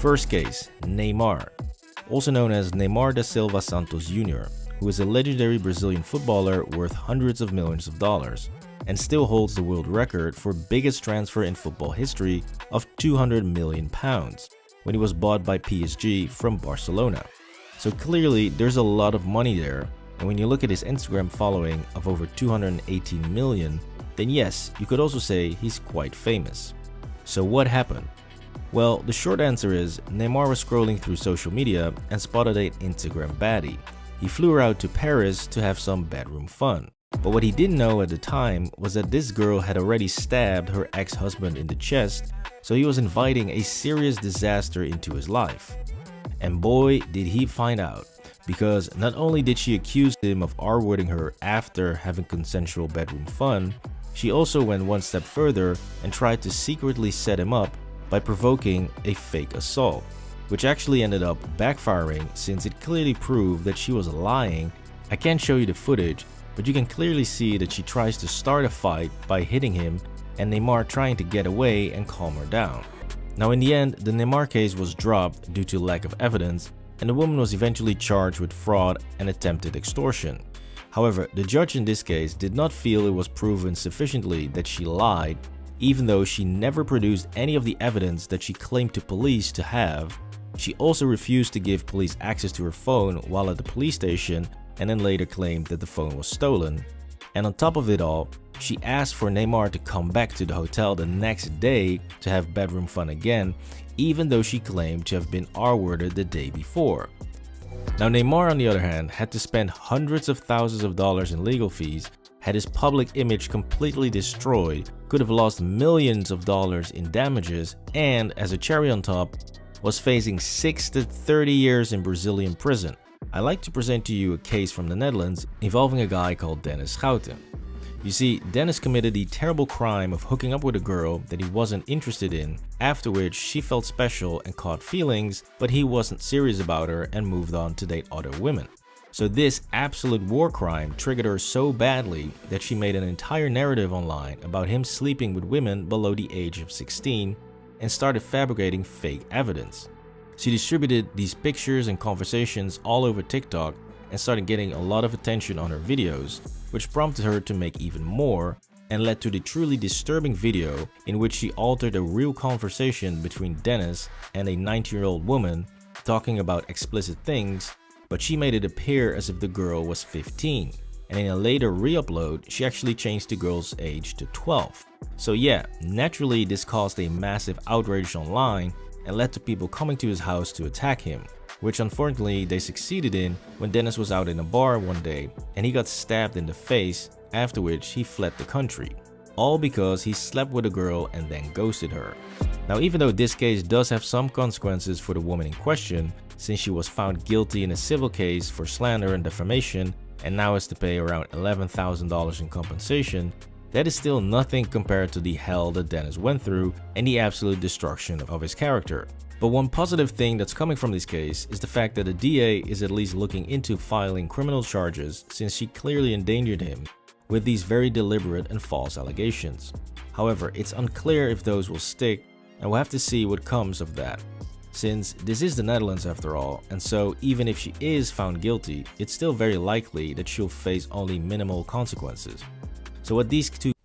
First case, Neymar, also known as Neymar da Silva Santos Jr., who is a legendary Brazilian footballer worth hundreds of millions of dollars, and still holds the world record for biggest transfer in football history of £200 million when he was bought by PSG from Barcelona. So clearly there's a lot of money there, and when you look at his Instagram following of over 218 million, then yes, you could also say he's quite famous. So what happened? Well, the short answer is Neymar was scrolling through social media and spotted an Instagram baddie. He flew her out to Paris to have some bedroom fun. But what he didn't know at the time was that this girl had already stabbed her ex-husband in the chest, so he was inviting a serious disaster into his life. And boy, did he find out, because not only did she accuse him of R-wording her after having consensual bedroom fun, she also went one step further and tried to secretly set him up by provoking a fake assault, which actually ended up backfiring since it clearly proved that she was lying. I can't show you the footage, but you can clearly see that she tries to start a fight by hitting him and Neymar trying to get away and calm her down. Now in the end, the Neymar case was dropped due to lack of evidence, and the woman was eventually charged with fraud and attempted extortion. However, the judge in this case did not feel it was proven sufficiently that she lied, even though she never produced any of the evidence that she claimed to police to have. She also refused to give police access to her phone while at the police station, and then later claimed that the phone was stolen. And on top of it all, she asked for Neymar to come back to the hotel the next day to have bedroom fun again, even though she claimed to have been R-worded the day before. Now Neymar, on the other hand, had to spend hundreds of thousands of dollars in legal fees, had his public image completely destroyed, could have lost millions of dollars in damages, and as a cherry on top, was facing 6 to 30 years in Brazilian prison. I like to present to you a case from the Netherlands involving a guy called Dennis Shon. You see, Dennis committed the terrible crime of hooking up with a girl that he wasn't interested in, after which she felt special and caught feelings, but he wasn't serious about her and moved on to date other women. So this absolute war crime triggered her so badly that she made an entire narrative online about him sleeping with women below the age of 16 and started fabricating fake evidence. She distributed these pictures and conversations all over TikTok and started getting a lot of attention on her videos, which prompted her to make even more and led to the truly disturbing video in which she altered a real conversation between Dennis and a 19-year-old woman talking about explicit things, but she made it appear as if the girl was 15. And in a later re-upload, she actually changed the girl's age to 12. So yeah, naturally this caused a massive outrage online and led to people coming to his house to attack him, which unfortunately they succeeded in when Dennis was out in a bar one day and he got stabbed in the face, after which he fled the country. All because he slept with a girl and then ghosted her. Now even though this case does have some consequences for the woman in question, since she was found guilty in a civil case for slander and defamation and now has to pay around $11,000 in compensation, that is still nothing compared to the hell that Dennis went through and the absolute destruction of his character. But one positive thing that's coming from this case is the fact that the DA is at least looking into filing criminal charges, since she clearly endangered him with these very deliberate and false allegations. However, it's unclear if those will stick, and we'll have to see what comes of that, since this is the Netherlands after all, and so even if she is found guilty, it's still very likely that she'll face only minimal consequences. So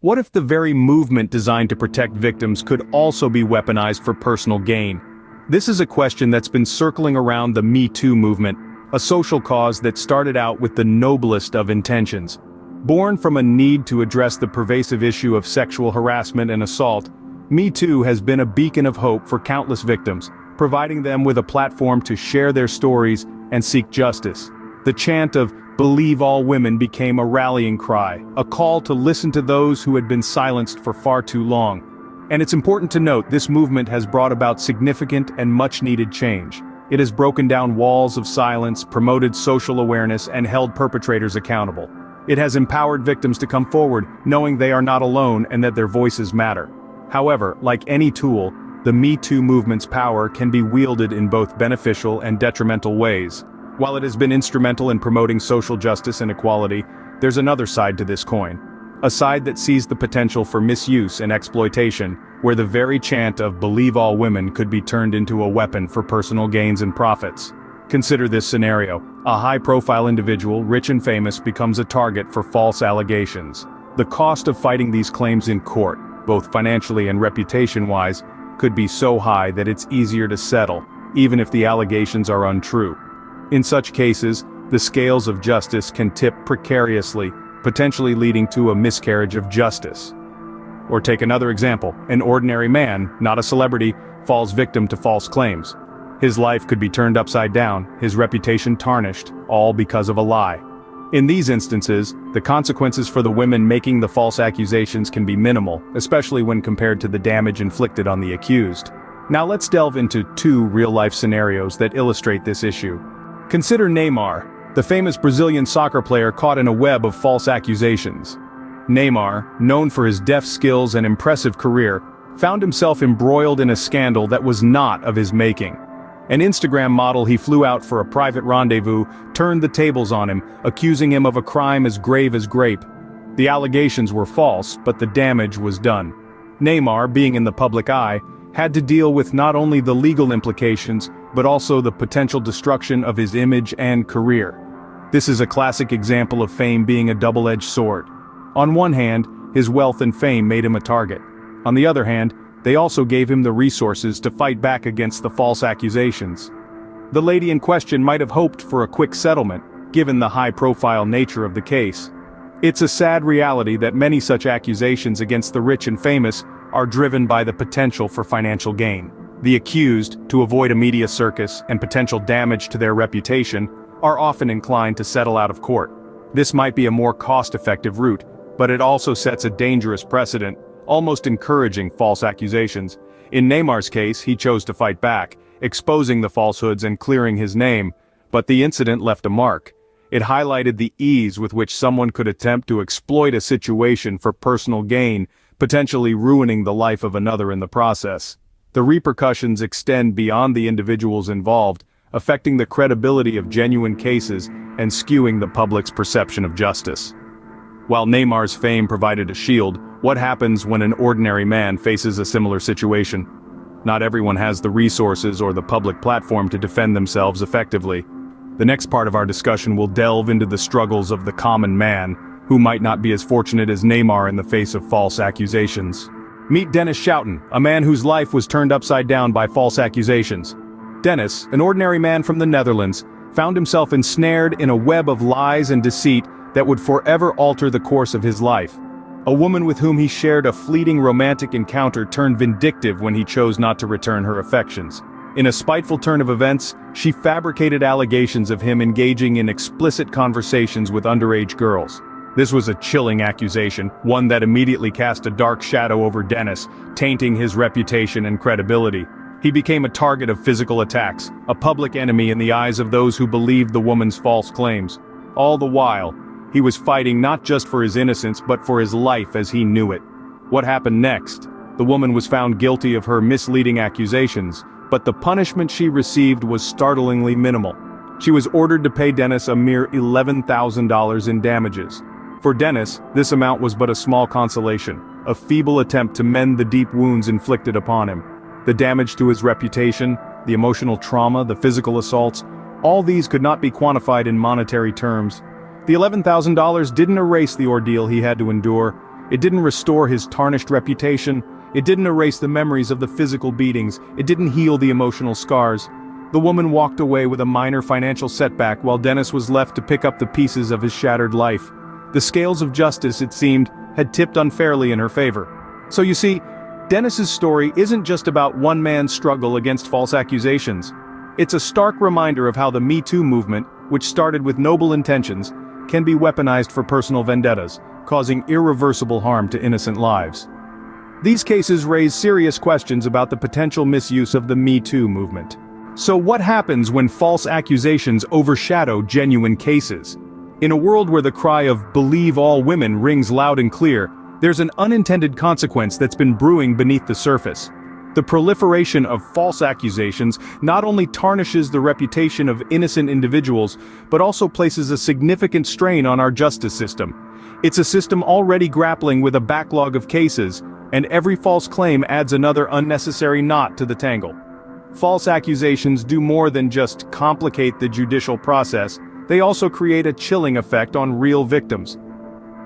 what if the very movement designed to protect victims could also be weaponized for personal gain? This is a question that's been circling around the MeToo movement, a social cause that started out with the noblest of intentions. Born from a need to address the pervasive issue of sexual harassment and assault, MeToo has been a beacon of hope for countless victims, providing them with a platform to share their stories and seek justice. The chant of "Believe all women" became a rallying cry, a call to listen to those who had been silenced for far too long. And it's important to note this movement has brought about significant and much-needed change. It has broken down walls of silence, promoted social awareness, and held perpetrators accountable. It has empowered victims to come forward, knowing they are not alone and that their voices matter. However, like any tool, the MeToo movement's power can be wielded in both beneficial and detrimental ways. While it has been instrumental in promoting social justice and equality, there's another side to this coin. A side that sees the potential for misuse and exploitation, where the very chant of "believe all women" could be turned into a weapon for personal gains and profits. Consider this scenario. A high-profile individual, rich and famous, becomes a target for false allegations. The cost of fighting these claims in court, both financially and reputation-wise, could be so high that it's easier to settle, even if the allegations are untrue. In such cases, the scales of justice can tip precariously, potentially leading to a miscarriage of justice. Or take another example, an ordinary man, not a celebrity, falls victim to false claims. His life could be turned upside down, his reputation tarnished, all because of a lie. In these instances, the consequences for the women making the false accusations can be minimal, especially when compared to the damage inflicted on the accused. Now let's delve into two real-life scenarios that illustrate this issue. Consider Neymar, the famous Brazilian soccer player caught in a web of false accusations. Neymar, known for his deft skills and impressive career, found himself embroiled in a scandal that was not of his making. An Instagram model he flew out for a private rendezvous turned the tables on him, accusing him of a crime as grave as rape. The allegations were false, but the damage was done. Neymar, being in the public eye, had to deal with not only the legal implications, but also the potential destruction of his image and career. This is a classic example of fame being a double-edged sword. On one hand, his wealth and fame made him a target. On the other hand, they also gave him the resources to fight back against the false accusations. The lady in question might have hoped for a quick settlement, given the high-profile nature of the case. It's a sad reality that many such accusations against the rich and famous are driven by the potential for financial gain. The accused, to avoid a media circus and potential damage to their reputation, are often inclined to settle out of court. This might be a more cost-effective route, but it also sets a dangerous precedent, almost encouraging false accusations. In Neymar's case, he chose to fight back, exposing the falsehoods and clearing his name, but the incident left a mark. It highlighted the ease with which someone could attempt to exploit a situation for personal gain, potentially ruining the life of another in the process. The repercussions extend beyond the individuals involved, affecting the credibility of genuine cases and skewing the public's perception of justice. While Neymar's fame provided a shield, what happens when an ordinary man faces a similar situation? Not everyone has the resources or the public platform to defend themselves effectively. The next part of our discussion will delve into the struggles of the common man, who might not be as fortunate as Neymar in the face of false accusations. Meet Dennis Shon, a man whose life was turned upside down by false accusations. Dennis, an ordinary man from the Netherlands, found himself ensnared in a web of lies and deceit that would forever alter the course of his life. A woman with whom he shared a fleeting romantic encounter turned vindictive when he chose not to return her affections. In a spiteful turn of events, she fabricated allegations of him engaging in explicit conversations with underage girls. This was a chilling accusation, one that immediately cast a dark shadow over Dennis, tainting his reputation and credibility. He became a target of physical attacks, a public enemy in the eyes of those who believed the woman's false claims. All the while, he was fighting not just for his innocence but for his life as he knew it. What happened next? The woman was found guilty of her misleading accusations, but the punishment she received was startlingly minimal. She was ordered to pay Dennis a mere $11,000 in damages. For Dennis, this amount was but a small consolation, a feeble attempt to mend the deep wounds inflicted upon him. The damage to his reputation, the emotional trauma, the physical assaults, all these could not be quantified in monetary terms. The $11,000 didn't erase the ordeal he had to endure. It didn't restore his tarnished reputation. It didn't erase the memories of the physical beatings. It didn't heal the emotional scars. The woman walked away with a minor financial setback while Dennis was left to pick up the pieces of his shattered life. The scales of justice, it seemed, had tipped unfairly in her favor. So you see, Dennis's story isn't just about one man's struggle against false accusations. It's a stark reminder of how the MeToo movement, which started with noble intentions, can be weaponized for personal vendettas, causing irreversible harm to innocent lives. These cases raise serious questions about the potential misuse of the MeToo movement. So what happens when false accusations overshadow genuine cases? In a world where the cry of "believe all women" rings loud and clear, there's an unintended consequence that's been brewing beneath the surface. The proliferation of false accusations not only tarnishes the reputation of innocent individuals, but also places a significant strain on our justice system. It's a system already grappling with a backlog of cases, And every false claim adds another unnecessary knot to the tangle. False accusations do more than just complicate the judicial process, they also create a chilling effect on real victims.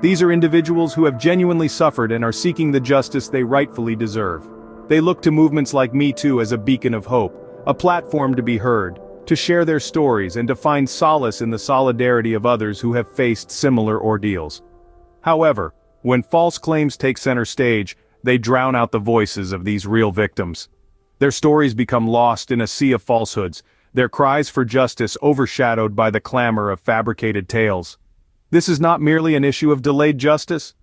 These are individuals who have genuinely suffered and are seeking the justice they rightfully deserve. They look to movements like MeToo as a beacon of hope, a platform to be heard, to share their stories and to find solace in the solidarity of others who have faced similar ordeals. However, when false claims take center stage, they drown out the voices of these real victims. Their stories become lost in a sea of falsehoods, their cries for justice overshadowed by the clamor of fabricated tales. This is not merely an issue of delayed justice.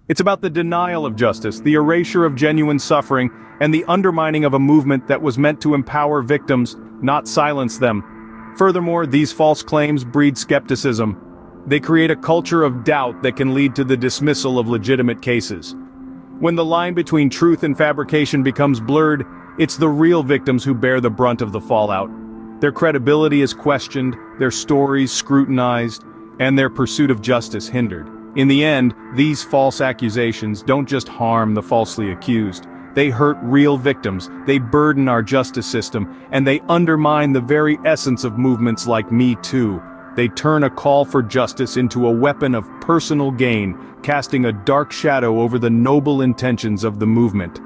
It's about the denial of justice, the erasure of genuine suffering, and the undermining of a movement that was meant to empower victims, not silence them. Furthermore, these false claims breed skepticism. They create a culture of doubt that can lead to the dismissal of legitimate cases. When the line between truth and fabrication becomes blurred, it's the real victims who bear the brunt of the fallout. Their credibility is questioned, their stories scrutinized, and their pursuit of justice hindered. In the end, these false accusations don't just harm the falsely accused. They hurt real victims, they burden our justice system, and they undermine the very essence of movements like MeToo. They turn a call for justice into a weapon of personal gain, casting a dark shadow over the noble intentions of the movement.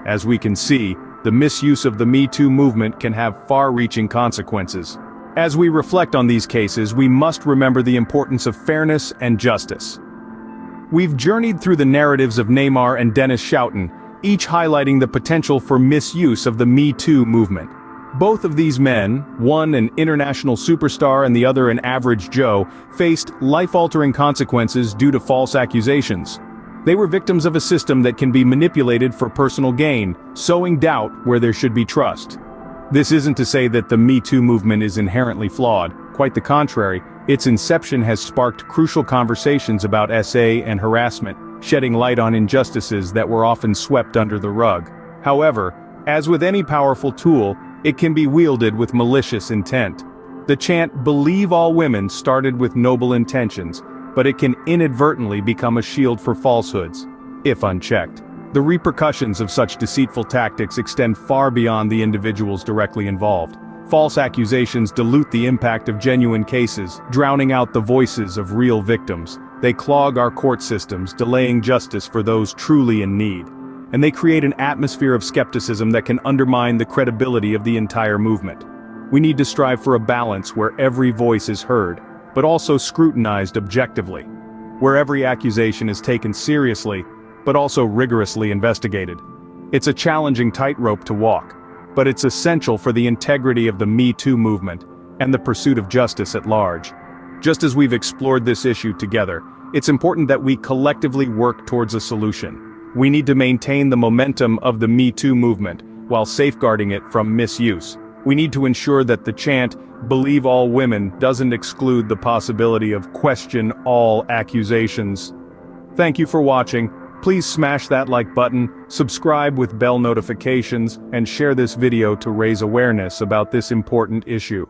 As we can see, the misuse of the MeToo movement can have far-reaching consequences. As we reflect on these cases, we must remember the importance of fairness and justice. We've journeyed through the narratives of Neymar and Dennis Shon, each highlighting the potential for misuse of the MeToo movement. Both of these men, one an international superstar and the other an average Joe, faced life-altering consequences due to false accusations. They were victims of a system that can be manipulated for personal gain, sowing doubt where there should be trust. This isn't to say that the MeToo movement is inherently flawed. Quite the contrary, its inception has sparked crucial conversations about SA and harassment, shedding light on injustices that were often swept under the rug. However, as with any powerful tool, it can be wielded with malicious intent. The chant "Believe all women" started with noble intentions, but it can inadvertently become a shield for falsehoods, if unchecked. The repercussions of such deceitful tactics extend far beyond the individuals directly involved. False accusations dilute the impact of genuine cases, drowning out the voices of real victims. They clog our court systems, delaying justice for those truly in need. And they create an atmosphere of skepticism that can undermine the credibility of the entire movement. We need to strive for a balance where every voice is heard, but also scrutinized objectively, where every accusation is taken seriously, but also rigorously investigated. It's a challenging tightrope to walk, but it's essential for the integrity of the MeToo movement and the pursuit of justice at large. Just as we've explored this issue together, it's important that we collectively work towards a solution. We need to maintain the momentum of the MeToo movement while safeguarding it from misuse. We need to ensure that the chant, "Believe all women," doesn't exclude the possibility of "question all accusations." Thank you for watching. Please smash that like button, subscribe with bell notifications, and share this video to raise awareness about this important issue.